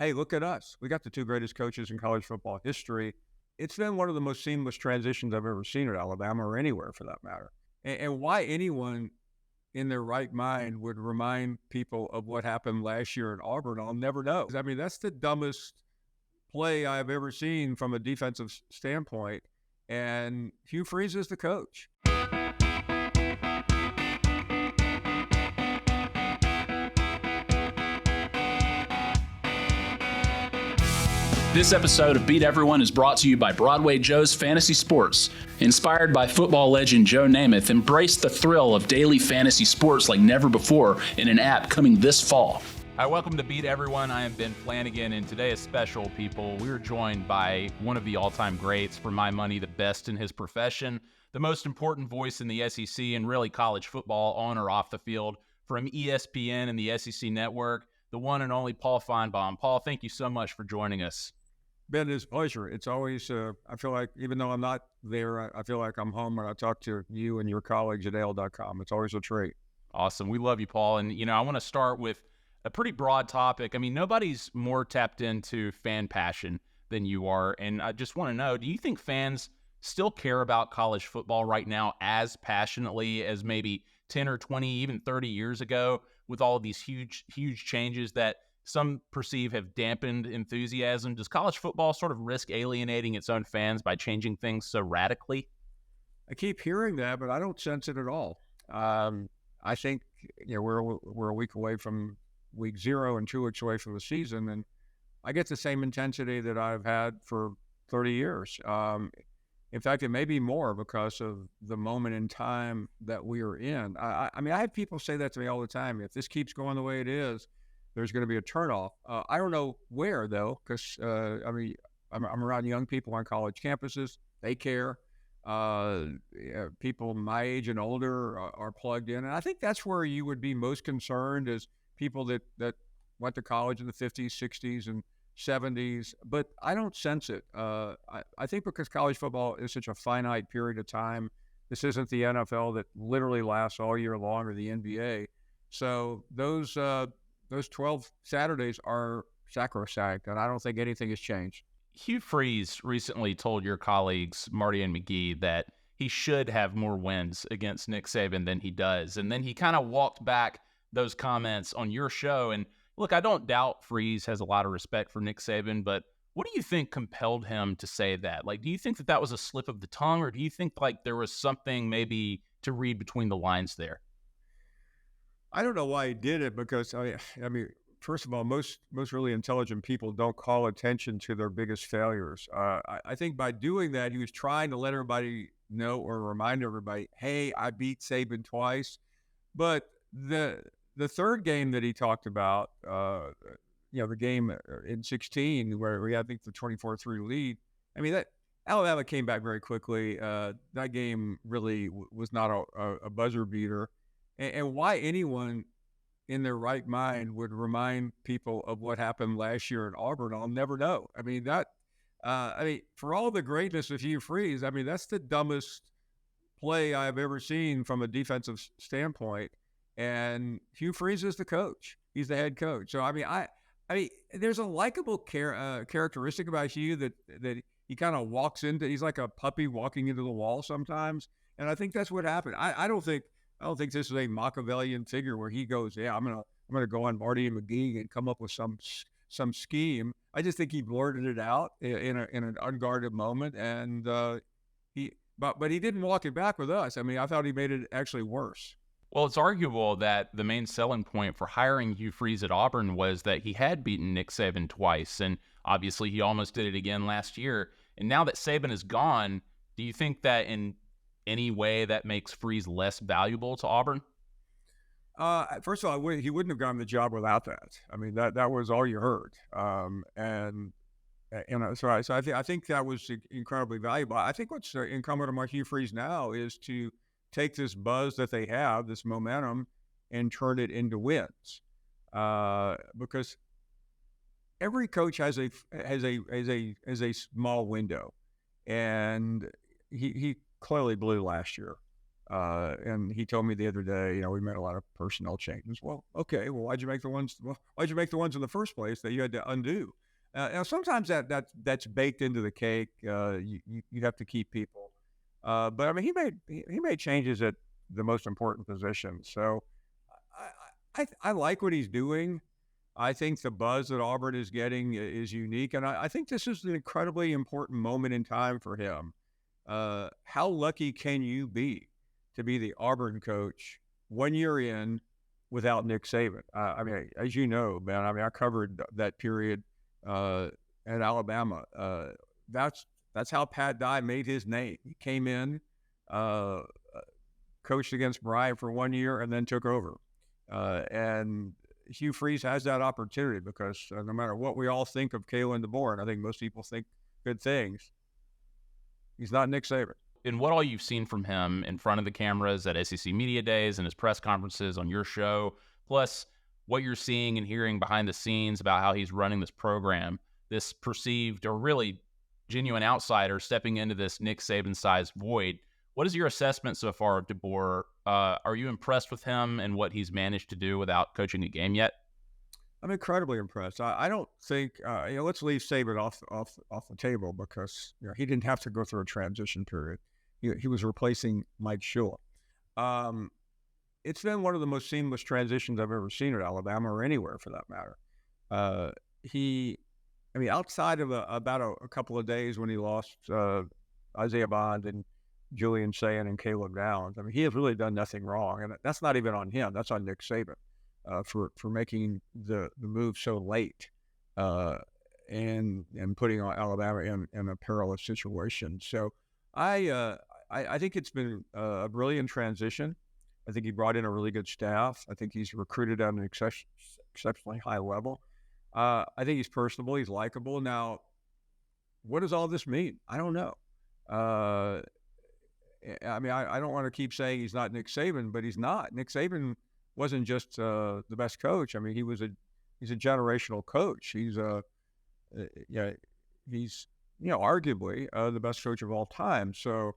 hey, look at us. We got the two greatest coaches in college football history. It's been one of the most seamless transitions I've ever seen at Alabama or anywhere for that matter. And why anyone in their right mind would remind people of what happened last year at Auburn, I'll never know. I mean, that's the dumbest play I've ever seen from a defensive standpoint. And Hugh Freeze is the coach. This episode of Beat Everyone is brought to you by Broadway Joe's Fantasy Sports. Inspired by football legend Joe Namath, embrace the thrill of daily fantasy sports like never before in an app coming this fall. Hi, welcome to Beat Everyone. I am Ben Flanagan, and today is special, people. We're joined by one of the all-time greats, for my money, the best in his profession, the most important voice in the SEC and really college football on or off the field, from ESPN and the SEC Network, the one and only Paul Finebaum. Paul, thank you so much for joining us. Ben, it's a pleasure. It's always, I feel like, even though I'm not there, I feel like I'm home when I talk to you and your colleagues at AL.com. It's always a treat. Awesome. We love you, Paul. And, I want to start with a pretty broad topic. I mean, nobody's more tapped into fan passion than you are. And I just want to know, do you think fans still care about college football right now as passionately as maybe 10 or 20, even 30 years ago, with all of these huge changes that some perceive have dampened enthusiasm? Does college football sort of risk alienating its own fans by changing things so radically? I keep hearing that, but I don't sense it at all. I think we're a week away from week 0 and 2 weeks away from the season, and I get the same intensity that I've had for 30 years. In fact, it may be more because of the moment in time that we are in. I mean, I have people say that to me all the time. If this keeps going the way it is, there's going to be a turnoff. I don't know where, though, because, I'm around young people on college campuses. They care. People my age and older are plugged in. And I think that's where you would be most concerned, is people that went to college in the 50s, 60s, and 70s. But I don't sense it. I think because college football is such a finite period of time, this isn't the NFL that literally lasts all year long, or the NBA. So those 12 Saturdays are sacrosanct, and I don't think anything has changed. Hugh Freeze recently told your colleagues, Marty and McGee, that he should have more wins against Nick Saban than he does. And then he kind of walked back those comments on your show. And look, I don't doubt Freeze has a lot of respect for Nick Saban, but what do you think compelled him to say that? Like, do you think that was a slip of the tongue, or do you think like there was something maybe to read between the lines there? I don't know why he did it, because I mean, first of all, most really intelligent people don't call attention to their biggest failures. I think by doing that, he was trying to let everybody know, or remind everybody, hey, I beat Saban twice. But the third game that he talked about, the game in 16 where we had, I think, the 24-3 lead. I mean, that Alabama came back very quickly. That game really was not a buzzer beater. And why anyone in their right mind would remind people of what happened last year at Auburn, I'll never know. I mean, for all the greatness of Hugh Freeze, I mean, that's the dumbest play I've ever seen from a defensive standpoint. And Hugh Freeze is the coach. He's the head coach. So, I mean, there's a likable characteristic about Hugh that he kind of walks into. He's like a puppy walking into the wall sometimes. And I think that's what happened. I don't think this is a Machiavellian figure where he goes, yeah, I'm gonna go on Marty and McGee and come up with some scheme. I just think he blurted it out in an unguarded moment, and but he didn't walk it back with us. I mean, I thought he made it actually worse. Well, it's arguable that the main selling point for hiring Hugh Freeze at Auburn was that he had beaten Nick Saban twice, and obviously he almost did it again last year. And now that Saban is gone, do you think that in any way that makes Freeze less valuable to Auburn? First of all, he wouldn't have gotten the job without that. I mean, that was all you heard. So I think that was incredibly valuable. I think what's incumbent on Hugh Freeze now is to take this buzz that they have, this momentum, and turn it into wins. Because every coach has a small window, and he clearly blew last year. And he told me the other day, we made a lot of personnel changes. Well, okay, well, why'd you make the ones in the first place that you had to undo? Now sometimes that's baked into the cake. You have to keep people. But I mean, he made changes at the most important positions. So I like what he's doing. I think the buzz that Auburn is getting is unique, and I think this is an incredibly important moment in time for him. How lucky can you be to be the Auburn coach 1 year in without Nick Saban? I mean, as you know, man, I mean, I covered that period at Alabama. That's how Pat Dye made his name. He came in, coached against Bryant for 1 year, and then took over. And Hugh Freeze has that opportunity because no matter what we all think of Kalen DeBoer, and I think most people think good things, he's not Nick Saban. And what all you've seen from him in front of the cameras at SEC Media Days and his press conferences on your show, plus what you're seeing and hearing behind the scenes about how he's running this program, this perceived or really genuine outsider stepping into this Nick Saban-sized void. What is your assessment so far of DeBoer? Are you impressed with him and what he's managed to do without coaching a game yet? I'm incredibly impressed. I don't think let's leave Saban off the table because he didn't have to go through a transition period. He was replacing Mike Shula. It's been one of the most seamless transitions I've ever seen at Alabama or anywhere for that matter. Outside of about a couple of days when he lost Isaiah Bond and Julian Sayin and Caleb Downs, I mean, he has really done nothing wrong, and that's not even on him. That's on Nick Saban for making the move so late and putting Alabama in a perilous situation. So I think it's been a brilliant transition. I think he brought in a really good staff. I think he's recruited at an exceptionally high level. I think he's personable. He's likable. Now, what does all this mean? I don't know. I don't want to keep saying he's not Nick Saban, but he's not. Nick Saban wasn't just the best coach. I mean, he's a generational coach. He's arguably the best coach of all time. So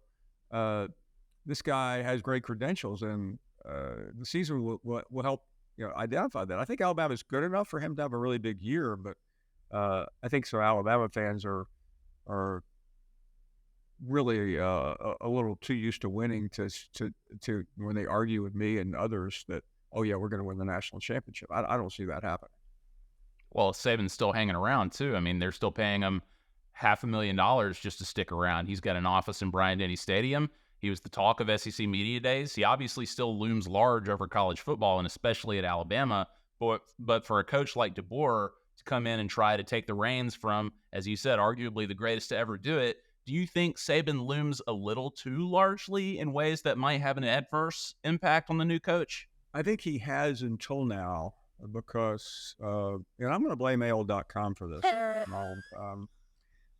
this guy has great credentials, and the season will help identify that. I think Alabama's good enough for him to have a really big year, but I think so. Alabama fans are really a little too used to winning to when they argue with me and others that, oh yeah, we're going to win the national championship. I don't see that happening. Well, Saban's still hanging around too. I mean, they're still paying him $500,000 just to stick around. He's got an office in Bryant-Denny Stadium. He was the talk of SEC Media Days. He obviously still looms large over college football, and especially at Alabama. But for a coach like DeBoer to come in and try to take the reins from, as you said, arguably the greatest to ever do it, do you think Saban looms a little too largely in ways that might have an adverse impact on the new coach? I think he has until now because, and I'm going to blame AL.com for this.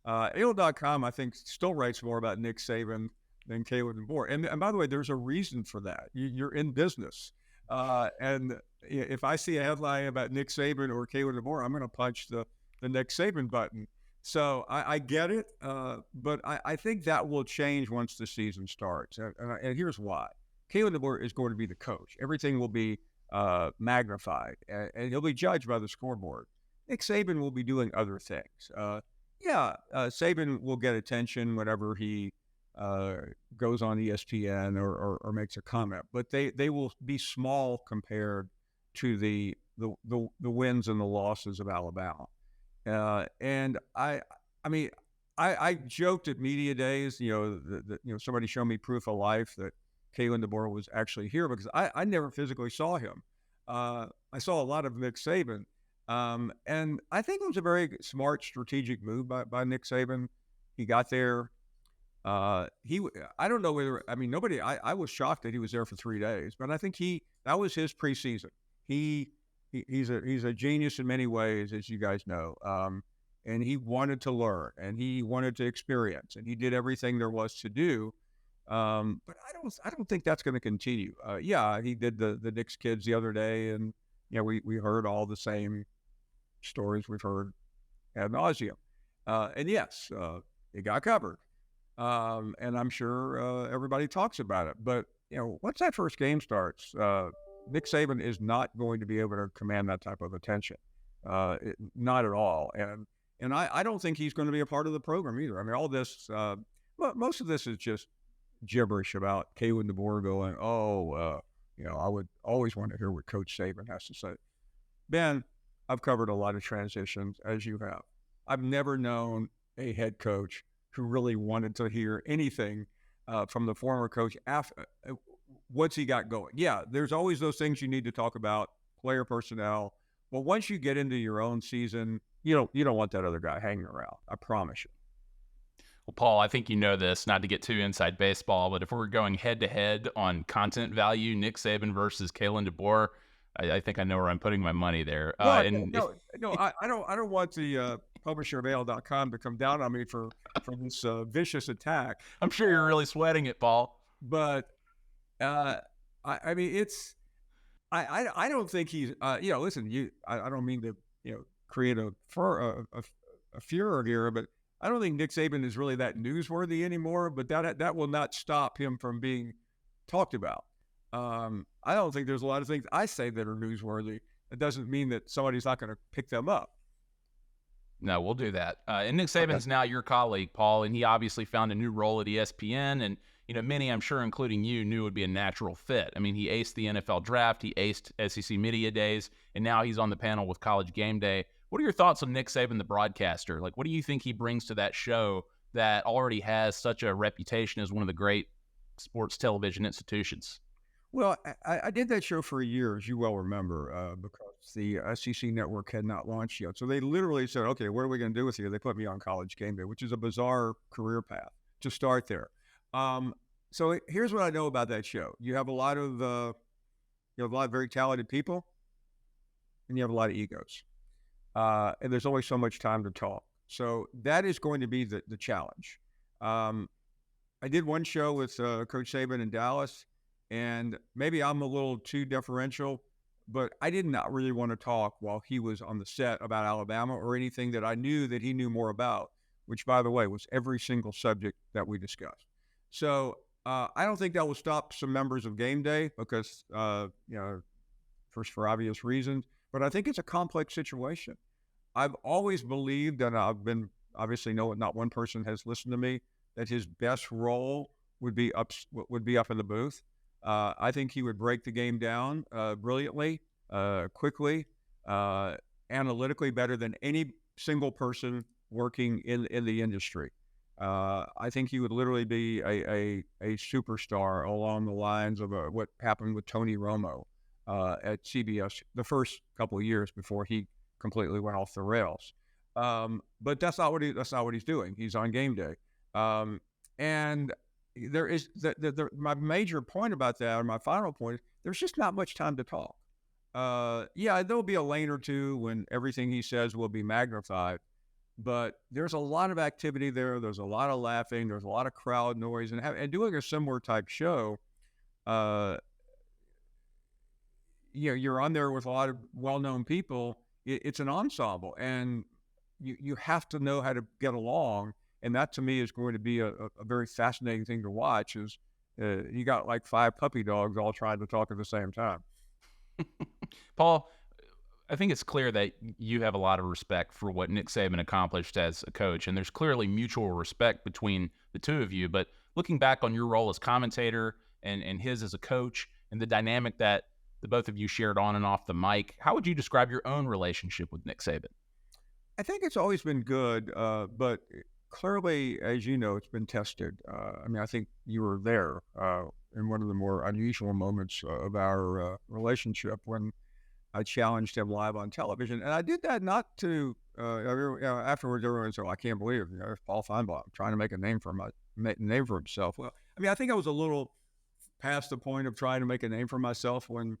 AL.com, I think, still writes more about Nick Saban than Kalen DeBoer. And by the way, there's a reason for that. You're in business. And if I see a headline about Nick Saban or Kalen DeBoer, I'm going to punch the Nick Saban button. So I get it, but I think that will change once the season starts. And here's why. Kalen DeBoer is going to be the coach. Everything will be magnified, and he'll be judged by the scoreboard. Nick Saban will be doing other things. Saban will get attention whenever he goes on ESPN or makes a comment, but they will be small compared to the wins and the losses of Alabama. And I joked at Media Days, somebody showed me proof of life that Kalen DeBoer was actually here because I never physically saw him. I saw a lot of Nick Saban. And I think it was a very smart strategic move by Nick Saban. He got there. I don't know whether, I was shocked that he was there for 3 days, but I think that was his preseason. He's a genius in many ways, as you guys know. And he wanted to learn and he wanted to experience and he did everything there was to do. But I don't think that's going to continue. He did the Knicks kids the other day, and we heard all the same stories we've heard ad nauseum. And yes, it got covered. And I'm sure everybody talks about it. But once that first game starts, Nick Saban is not going to be able to command that type of attention, not at all. And I don't think he's going to be a part of the program either. I mean, all this, most of this is just gibberish about Kalen DeBoer going, I would always want to hear what Coach Saban has to say. Ben, I've covered a lot of transitions, as you have. I've never known a head coach who really wanted to hear anything from the former coach after what's he got going. Yeah, there's always those things you need to talk about, player personnel. But once you get into your own season, you don't want that other guy hanging around. I promise you. Well, Paul, I think you know this, not to get too inside baseball, but if we're going head-to-head on content value, Nick Saban versus Kalen DeBoer, I think I know where I'm putting my money there. I don't want the publisher of AL.com to come down on me for this vicious attack. I'm sure you're really sweating it, Paul. But I mean, I don't think he's listen, I don't mean to create a furor here, but I don't think Nick Saban is really that newsworthy anymore. But that will not stop him from being talked about. I don't think there's a lot of things I say that are newsworthy. It doesn't mean that somebody's not going to pick them up. No, we'll do that. And Nick Saban's now your colleague, Paul, and he obviously found a new role at ESPN. And, many, I'm sure, including you, knew would be a natural fit. I mean, he aced the NFL draft, he aced SEC Media Days, and now he's on the panel with College Game Day. What are your thoughts on Nick Saban, the broadcaster? Like, what do you think he brings to that show that already has such a reputation as one of the great sports television institutions? Well, I did that show for a year, as you well remember, because the SEC network had not launched yet. So they literally said, okay, what are we going to do with you? They put me on College Game Day, which is a bizarre career path to start there. So here's what I know about that show. You have a lot of very talented people, and you have a lot of egos. And there's only so much time to talk. So that is going to be the challenge. I did one show with Coach Saban in Dallas, and maybe I'm a little too deferential, but I did not really want to talk while he was on the set about Alabama or anything that I knew that he knew more about, which, by the way, was every single subject that we discussed. So I don't think that will stop some members of Game Day because, first for obvious reasons, but I think it's a complex situation. I've always believed, and I've been obviously not one person has listened to me, that his best role would be up in the booth. I think he would break the game down brilliantly, quickly, analytically, better than any single person working in the industry. I think he would literally be a superstar along the lines of what happened with Tony Romo at CBS the first couple of years before he completely went off the rails. But that's not what he's doing. He's on Game Day, and there is my major point about that, or my final point is there's just not much time to talk. There'll be a lane or two when everything he says will be magnified, but there's a lot of activity there. There's a lot of laughing. There's a lot of crowd noise, and doing a similar type show. You're on there with a lot of well-known people. It's an ensemble, and you have to know how to get along. And that, to me, is going to be a very fascinating thing to watch. Is you got like 5 puppy dogs all trying to talk at the same time. Paul, I think it's clear that you have a lot of respect for what Nick Saban accomplished as a coach, and there's clearly mutual respect between the two of you. But looking back on your role as commentator and his as a coach, and the dynamic that the both of you shared on and off the mic, how would you describe your own relationship with Nick Saban? I think it's always been good, but clearly, as you know, it's been tested. I think you were there in one of the more unusual moments of our relationship when I challenged him live on television. And I did that not to, afterwards everyone said, I can't believe it. Paul Finebaum trying to make a name for himself. Well, I think I was a little past the point of trying to make a name for myself when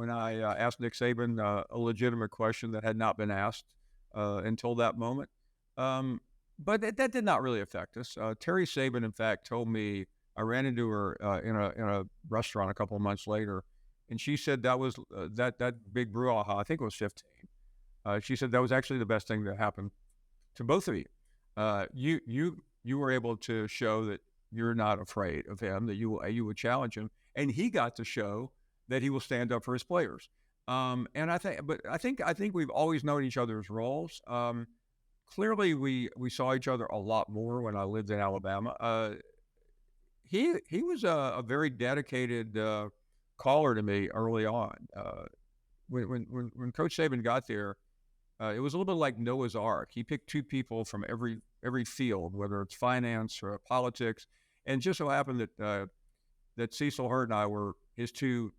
I asked Nick Saban a legitimate question that had not been asked until that moment. But that did not really affect us. Terry Saban, in fact, told me, I ran into her in a restaurant a couple of months later, and she said that was that big brouhaha, I think it was 15. She said that was actually the best thing that happened to both of you. You were able to show that you're not afraid of him, that you would challenge him. and he got to show that he will stand up for his players. And I think we've always known each other's roles. Clearly, we saw each other a lot more when I lived in Alabama. He was a very dedicated caller to me early on. When Coach Saban got there, it was a little bit like Noah's Ark. He picked two people from every field, whether it's finance or politics, and just so happened that Cecil Hurt and I were his two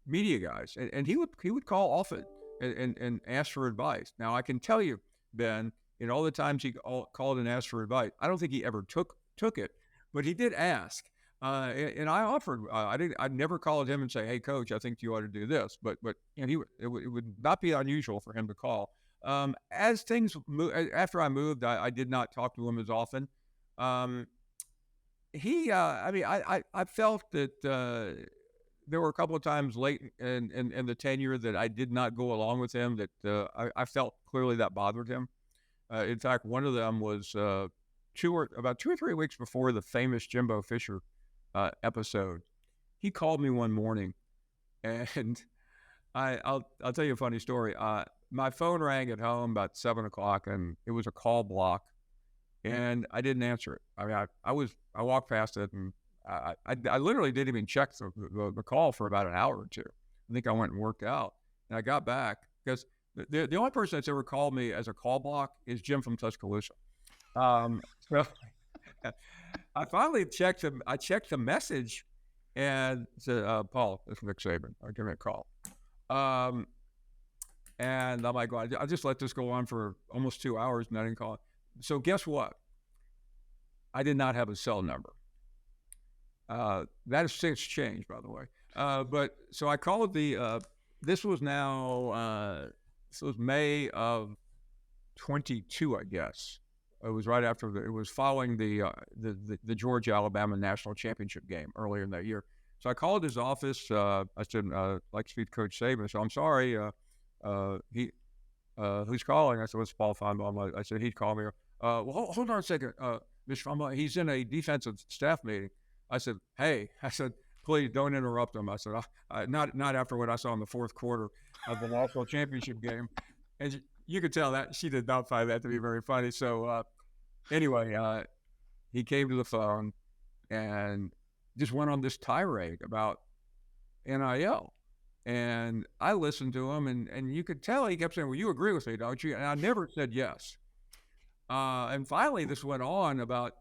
media guys, and he would call often and ask for advice. Now I can tell you, Ben, in all the times he called and asked for advice, I don't think he ever took it, but he did ask. And I offered. I'd never called him and say, "Hey, Coach, I think you ought to do this." But it would not be unusual for him to call. As things after I moved, I did not talk to him as often. I felt that there were a couple of times late in the tenure that I did not go along with him. That I felt clearly that bothered him. In fact, one of them was about 2 or 3 weeks before the famous Jimbo Fisher episode. He called me one morning, and I'll tell you a funny story. My phone rang at home about 7:00, and it was a call block, and I didn't answer it. I mean, I walked past it, and I literally didn't even check the call for about an hour or two. I think I went and worked out, and I got back because the only person that's ever called me as a call block is Jim from Tuscaloosa. So I finally checked him. I checked the message and said, "Paul, this is Nick Saban. Give me a call." And I'm like, well, I just let this go on for almost 2 hours and I didn't call it. So guess what? I did not have a cell number. That has since changed, by the way. But so I called this was May of 22, I guess. It was right after it was following the Georgia Alabama national championship game earlier in that year. So I called his office. I said, "I'd like to speak to Coach Saban." So I'm sorry. Who's calling? I said, "It's Paul Finebaum." I said, "He'd call me." Well, hold on a second, Mr. Finebaum. He's in a defensive staff meeting. I said, "Hey," I said, "please don't interrupt him." I said, "Not after what I saw in the fourth quarter of the national championship game." And you could tell that she did not find that to be very funny. So anyway, he came to the phone and just went on this tirade about NIL. And I listened to him, and you could tell he kept saying, "Well, you agree with me, don't you?" And I never said yes. And finally, this went on about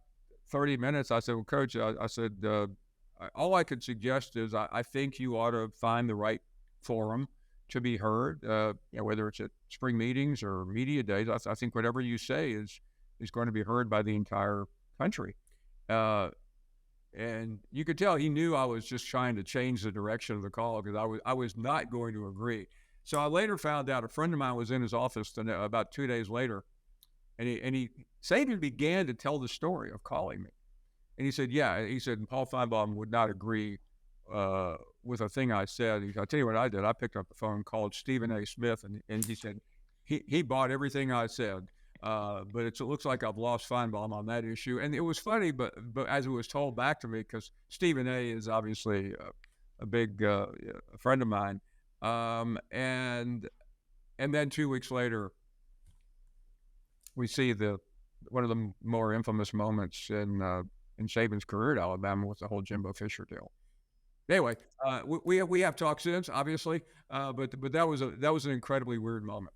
30 minutes. I said, "Well, Coach," I said, all I could suggest is I think you ought to find the right forum to be heard, whether it's at spring meetings or media days. I think whatever you say is going to be heard by the entire country." And you could tell he knew I was just trying to change the direction of the call because I was not going to agree. So I later found out a friend of mine was in his office about 2 days later, and Saban began to tell the story of calling me. And he said, "Yeah," he said, "Paul Finebaum would not agree with a thing I said." I'll tell you what I did. I picked up the phone, called Stephen A. Smith, and he said he bought everything I said. But it looks like I've lost Finebaum on that issue. And it was funny, but as it was told back to me, because Stephen A. is obviously a big friend of mine. And then 2 weeks later, we see one of the more infamous moments in Saban's career at Alabama with the whole Jimbo Fisher deal. Anyway, we have talked since, obviously, but that was an incredibly weird moment.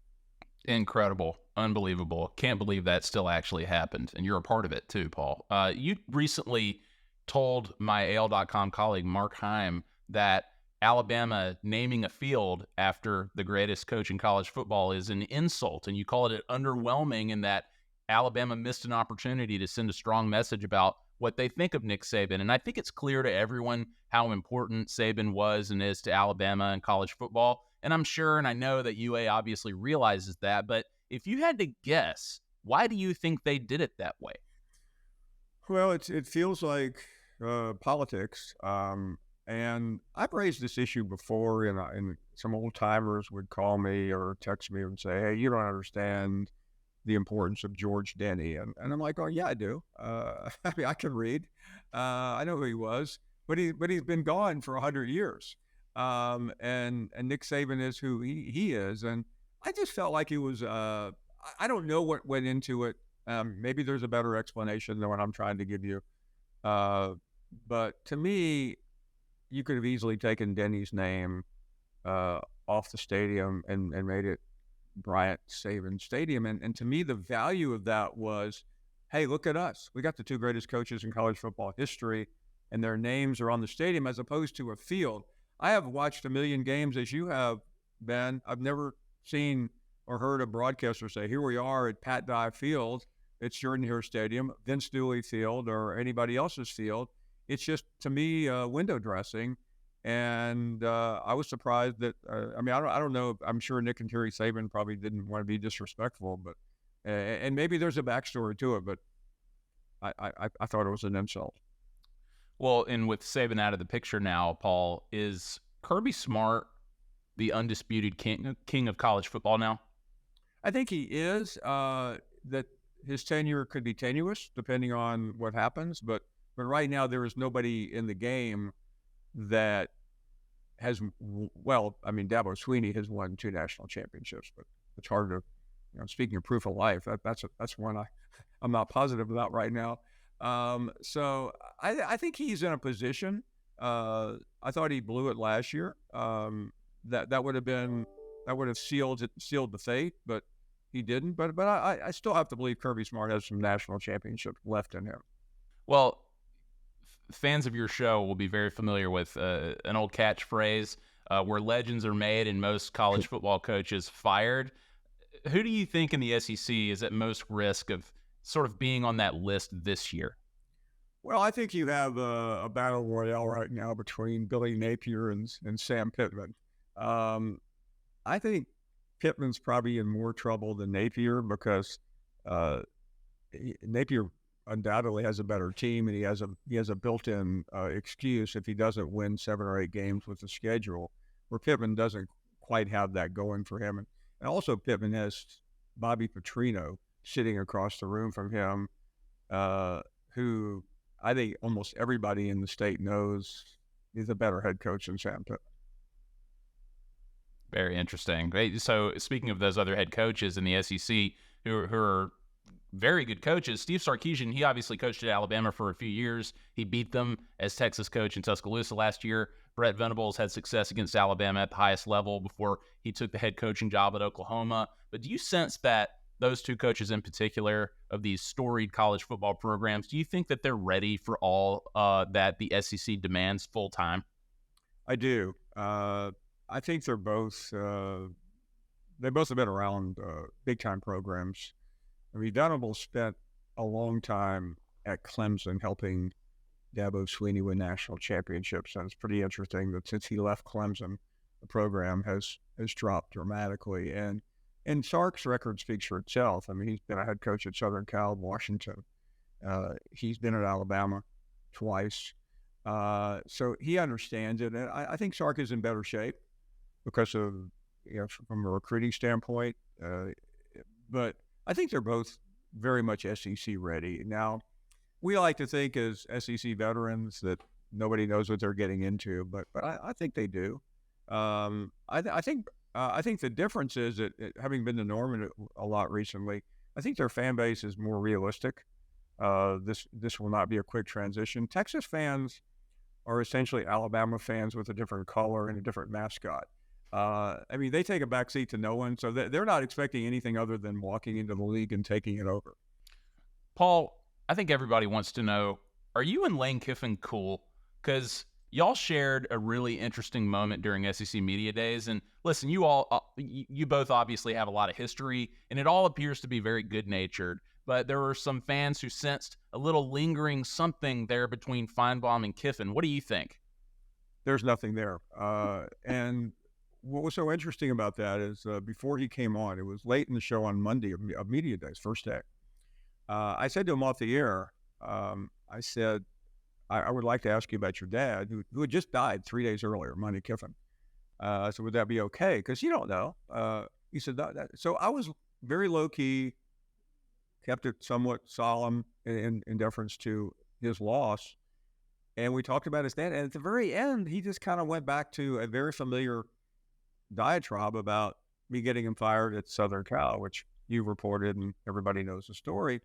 Incredible. Unbelievable. Can't believe that still actually happened. And you're a part of it too, Paul. You recently told my AL.com colleague, Mark Heim, that Alabama naming a field after the greatest coach in college football is an insult. And you called it underwhelming, and that Alabama missed an opportunity to send a strong message about what they think of Nick Saban. And I think it's clear to everyone how important Saban was and is to Alabama and college football. And I'm sure, and I know that UA obviously realizes that, but if you had to guess, why do you think they did it that way? Well, it feels like politics. And I've raised this issue before, and some old timers would call me or text me and say, "Hey, you don't understand the importance of George Denny." And I'm like, "Oh, yeah, I do. I mean, I can read. I know who he was." but he's been gone for 100 years. And Nick Saban is who he is, and I just felt like he was. I don't know what went into it. Maybe there's a better explanation than what I'm trying to give you. But to me, you could have easily taken Denny's name off the stadium and made it Bryant Saban Stadium. And to me, the value of that was, hey, look at us. We got the two greatest coaches in college football history, and their names are on the stadium as opposed to a field. I have watched a million games as you have, Ben. I've never seen or heard a broadcaster say, here we are at Pat Dye Field. It's Jordan-Hare Stadium, Vince Dooley Field, or anybody else's field. It's just, to me, window dressing. And I was surprised that, I don't know. I'm sure Nick and Terry Saban probably didn't want to be disrespectful, but and maybe there's a backstory to it, but I thought it was an insult. Well, and with Saban out of the picture now, Paul, is Kirby Smart the undisputed king of college football now? I think he is. That his tenure could be tenuous depending on what happens, but right now there is nobody in the game that has, Dabo Swinney has won 2 national championships, but it's hard to, speaking of proof of life, that's one I'm not positive about right now. So I think he's in a position. I thought he blew it last year. That would have sealed the fate, but he didn't. But I still have to believe Kirby Smart has some national championships left in him. Well, fans of your show will be very familiar with an old catchphrase where legends are made and most college football coaches fired. Who do you think in the SEC is at most risk of sort of being on that list this year? Well, I think you have a battle royale right now between Billy Napier and Sam Pittman. I think Pittman's probably in more trouble than Napier because Napier undoubtedly has a better team, and he has a built-in excuse if he doesn't win 7 or 8 games with the schedule, where Pittman doesn't quite have that going for him. And also Pittman has Bobby Petrino sitting across the room from him, who I think almost everybody in the state knows is a better head coach than Sam Pittman. Very interesting. So speaking of those other head coaches in the SEC who are very good coaches, Steve Sarkisian, he obviously coached at Alabama for a few years. He beat them as Texas coach in Tuscaloosa last year. Brett Venables had success against Alabama at the highest level before he took the head coaching job at Oklahoma. But do you sense that those two coaches in particular of these storied college football programs, do you think that they're ready for all that the SEC demands full time? I do. I think they both have been around big time programs. I mean, Venables spent a long time at Clemson helping Dabo Swinney win national championships, and it's pretty interesting that since he left Clemson, the program has dropped dramatically. And Sark's record speaks for itself. I mean, he's been a head coach at Southern Cal, Washington. He's been at Alabama twice. So he understands it. And I think Sark is in better shape because of, from a recruiting standpoint. But I think they're both very much SEC ready. Now, we like to think as SEC veterans that nobody knows what they're getting into, but I think they do. I think the difference is that having been to Norman a lot recently, I think their fan base is more realistic. This will not be a quick transition. Texas fans are essentially Alabama fans with a different color and a different mascot. They take a backseat to no one, so they're not expecting anything other than walking into the league and taking it over. Paul, I think everybody wants to know, are you and Lane Kiffin cool? Because y'all shared a really interesting moment during SEC Media Days. And listen, you both obviously have a lot of history, and it all appears to be very good-natured. But there were some fans who sensed a little lingering something there between Finebaum and Kiffin. What do you think? There's nothing there. And what was so interesting about that is before he came on, it was late in the show on Monday of Media Days, first day. I said to him off the air, I said, I would like to ask you about your dad, who had just died 3 days earlier, Monty Kiffin. So would that be okay? Because you don't know. He said, so I was very low-key, kept it somewhat solemn in deference to his loss. And we talked about his dad. And at the very end, he just kind of went back to a very familiar diatribe about me getting him fired at Southern Cal, which you reported and everybody knows the story.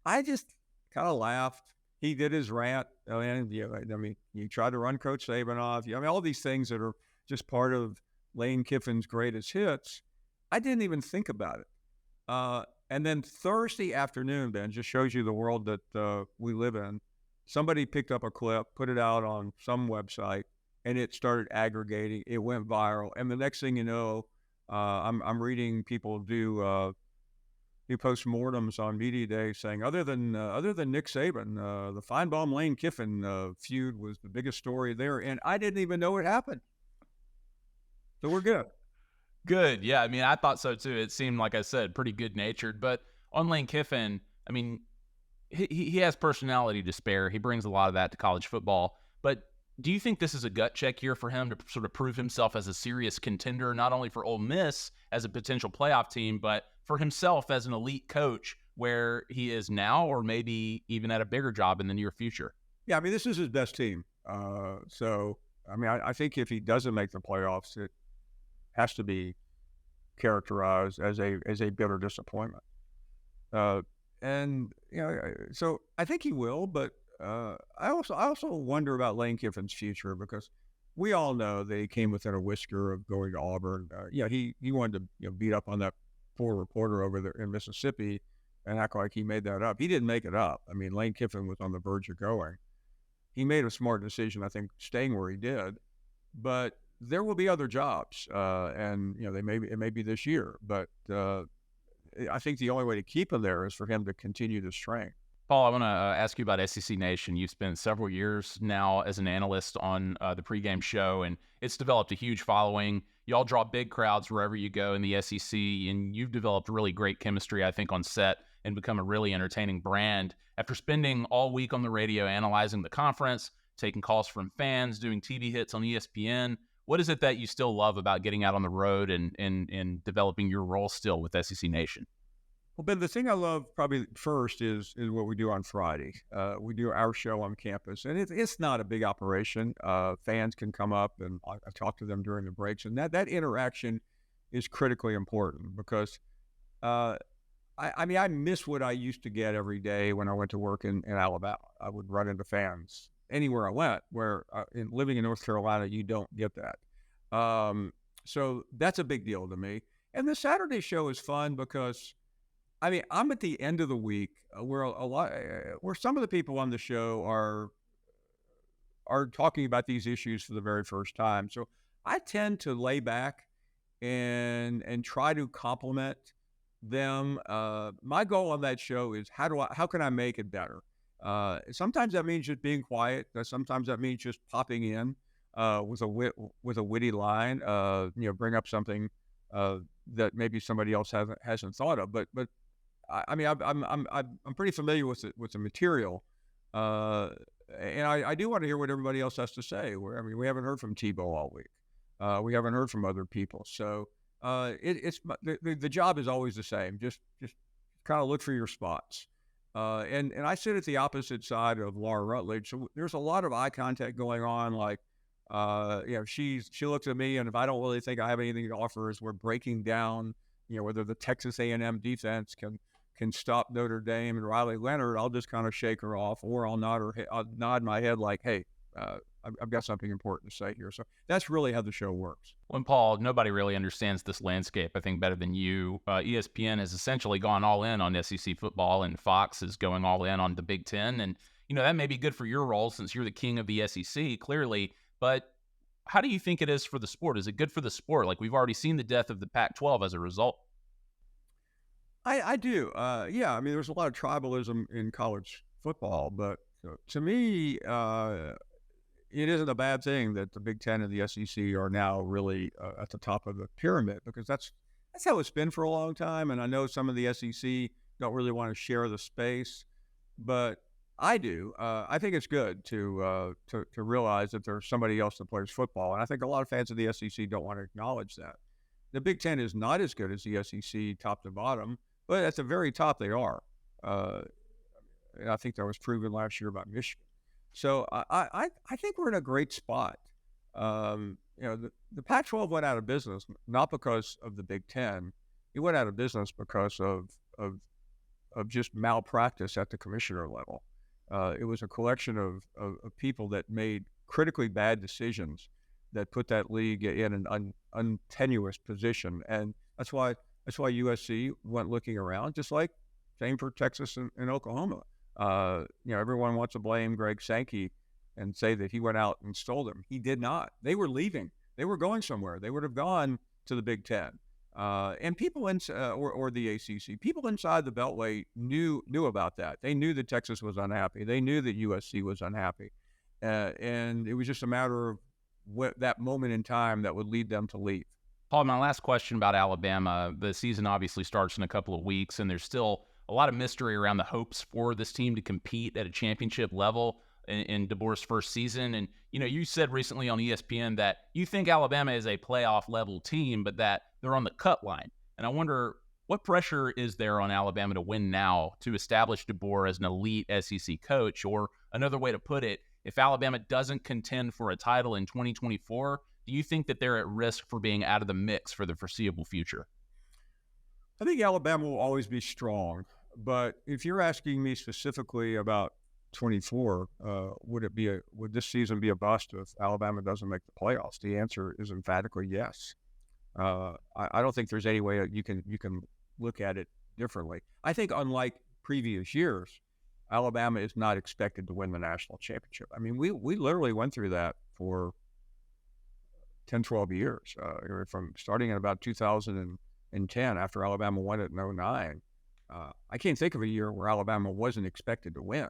I just kind of laughed. He did his rant. And, you tried to run Coach Saban off. All these things that are just part of Lane Kiffin's greatest hits. I didn't even think about it. And then Thursday afternoon, Ben, just shows you the world that we live in. Somebody picked up a clip, put it out on some website, and it started aggregating. It went viral, and the next thing you know, I'm reading people do postmortems on media day saying, other than Nick Saban, the Finebaum Lane Kiffin feud was the biggest story there, and I didn't even know it happened. So we're good. Good. Yeah. I mean, I thought so too. It seemed, like I said, pretty good natured. But on Lane Kiffin, I mean, he has personality to spare. He brings a lot of that to college football. But do you think this is a gut check year for him to sort of prove himself as a serious contender, not only for Ole Miss as a potential playoff team, but for himself as an elite coach where he is now, or maybe even at a bigger job in the near future? Yeah, I mean, this is his best team. So, I mean, I think if he doesn't make the playoffs, it has to be characterized as a bitter disappointment. And so I think he will, but I also wonder about Lane Kiffin's future, because we all know that he came within a whisker of going to Auburn. He wanted to beat up on that poor reporter over there in Mississippi and act like he made that up. He didn't make it up. I mean, Lane Kiffin was on the verge of going. He made a smart decision, I think, staying where he did. But there will be other jobs, and it may be this year. But I think the only way to keep him there is for him to continue to train. Paul, I want to ask you about SEC Nation. You've spent several years now as an analyst on the pregame show, and it's developed a huge following. Y'all draw big crowds wherever you go in the SEC, and you've developed really great chemistry, I think, on set and become a really entertaining brand. After spending all week on the radio analyzing the conference, taking calls from fans, doing TV hits on ESPN, what is it that you still love about getting out on the road and developing your role still with SEC Nation? Well, Ben, the thing I love probably first is what we do on Friday. We do our show on campus, and it's not a big operation. Fans can come up, and I talk to them during the breaks, and that interaction is critically important, because I miss what I used to get every day when I went to work in Alabama. I would run into fans anywhere I went, where living in North Carolina, you don't get that. So that's a big deal to me. And the Saturday show is fun because, I mean, I'm at the end of the week where where some of the people on the show are talking about these issues for the very first time. So I tend to lay back and try to compliment them. My goal on that show is how can I make it better? Sometimes that means just being quiet. Sometimes that means just popping in with a witty line. Bring up something that maybe somebody else hasn't thought of. But I mean, I'm pretty familiar with the material, and I do want to hear what everybody else has to say. We haven't heard from Tebow all week. We haven't heard from other people. So the job is always the same. Just kind of look for your spots. And I sit at the opposite side of Laura Rutledge, so there's a lot of eye contact going on. Like, she looks at me, and if I don't really think I have anything to offer, as we're breaking down, whether the Texas A&M defense can stop Notre Dame and Riley Leonard, I'll just kind of shake her off, or I'll nod my head like, hey, I've got something important to say here. So that's really how the show works. Well, Paul, nobody really understands this landscape, I think, better than you. ESPN has essentially gone all in on SEC football, and Fox is going all in on the Big Ten. And, that may be good for your role since you're the king of the SEC, clearly. But how do you think it is for the sport? Is it good for the sport? Like, we've already seen the death of the Pac-12 as a result. I do. Yeah, I mean, there's a lot of tribalism in college football, but to me, it isn't a bad thing that the Big Ten and the SEC are now really at the top of the pyramid, because that's how it's been for a long time. And I know some of the SEC don't really want to share the space, but I do. I think it's good to realize that there's somebody else that plays football, and I think a lot of fans of the SEC don't want to acknowledge that. The Big Ten is not as good as the SEC top to bottom, but at the very top they are. And I think that was proven last year about Michigan. So I think we're in a great spot. The Pac-12 went out of business not because of the Big Ten. It went out of business because of just malpractice at the commissioner level. It was a collection of people that made critically bad decisions that put that league in an untenuous position, and that's why USC went looking around. Just like same for Texas and Oklahoma. Everyone wants to blame Greg Sankey and say that he went out and stole them. He did not. They were leaving. They were going somewhere. They would have gone to the Big Ten. And people or the ACC, people inside the Beltway knew about that. They knew that Texas was unhappy. They knew that USC was unhappy. And it was just a matter of that moment in time that would lead them to leave. Paul, my last question about Alabama. The season obviously starts in a couple of weeks, and there's still a lot of mystery around the hopes for this team to compete at a championship level in DeBoer's first season. And, you said recently on ESPN that you think Alabama is a playoff level team, but that they're on the cut line. And I wonder, what pressure is there on Alabama to win now to establish DeBoer as an elite SEC coach? Or another way to put it, if Alabama doesn't contend for a title in 2024, do you think that they're at risk for being out of the mix for the foreseeable future? I think Alabama will always be strong. But if you're asking me specifically about 24, would this season be a bust if Alabama doesn't make the playoffs? The answer is emphatically yes. I don't think there's any way you can look at it differently. I think unlike previous years, Alabama is not expected to win the national championship. I mean, we literally went through that for 10, 12 years, from starting in about 2010 after Alabama won it in 2009. I can't think of a year where Alabama wasn't expected to win.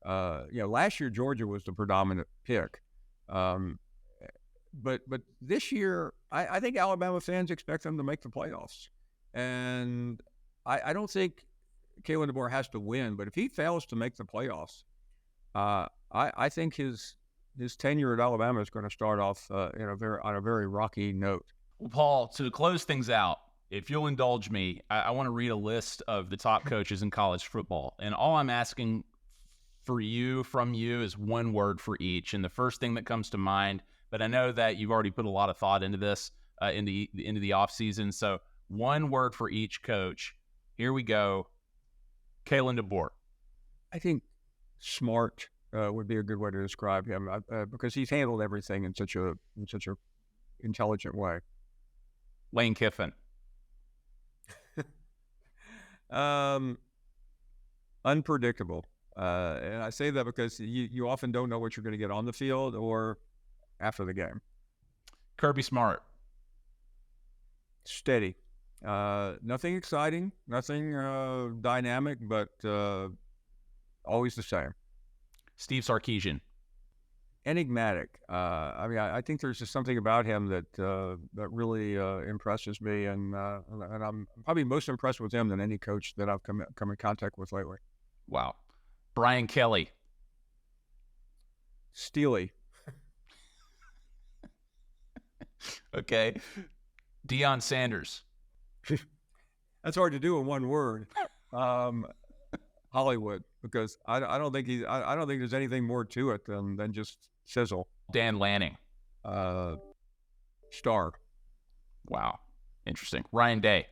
Last year Georgia was the predominant pick, but this year I think Alabama fans expect them to make the playoffs, and I don't think Kalen DeBoer has to win. But if he fails to make the playoffs, I think his tenure at Alabama is going to start off on a very rocky note. Well, Paul, to close things out, if you'll indulge me, I want to read a list of the top coaches in college football. And all I'm asking from you is one word for each. And the first thing that comes to mind, but I know that you've already put a lot of thought into this into the offseason. So one word for each coach. Here we go. Kalen DeBoer. I think smart would be a good way to describe him because he's handled everything in such a intelligent way. Lane Kiffin. Unpredictable. And I say that because you often don't know what you're going to get on the field or after the game. Kirby Smart. Steady. Nothing exciting, nothing dynamic, but always the same. Steve Sarkisian. Enigmatic. I think there's just something about him that really impresses me, and I'm probably most impressed with him than any coach that I've come in contact with lately. Wow. Brian Kelly. Steely. Okay. Deion Sanders. That's hard to do in one word. Hollywood, because I don't think there's anything more to it than just sizzle. Dan Lanning. Star. Wow. Interesting. Ryan Day.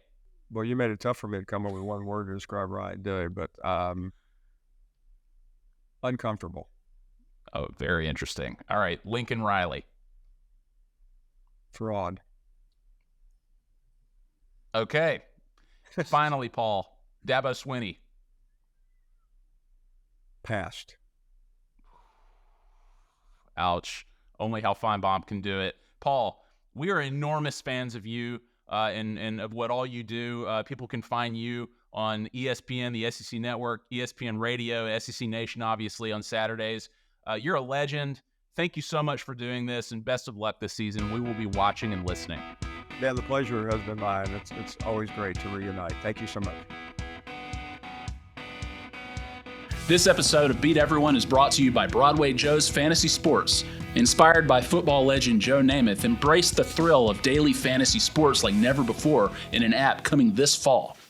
Well, you made it tough for me to come up with one word to describe Ryan Day, but uncomfortable. Oh, very interesting. All right. Lincoln Riley. Fraud. Okay. Finally, Paul. Dabo Swinney. Passed. Ouch. Only how Finebaum can do it. Paul, we are enormous fans of you and of what all you do. People can find you on ESPN, the SEC Network, ESPN Radio, SEC Nation, obviously, on Saturdays. You're a legend. Thank you so much for doing this, and best of luck this season. We will be watching and listening. Dan, the pleasure has been mine. It's always great to reunite. Thank you so much. This episode of Beat Everyone is brought to you by Broadway Joe's Fantasy Sports. Inspired by football legend Joe Namath, embrace the thrill of daily fantasy sports like never before in an app coming this fall.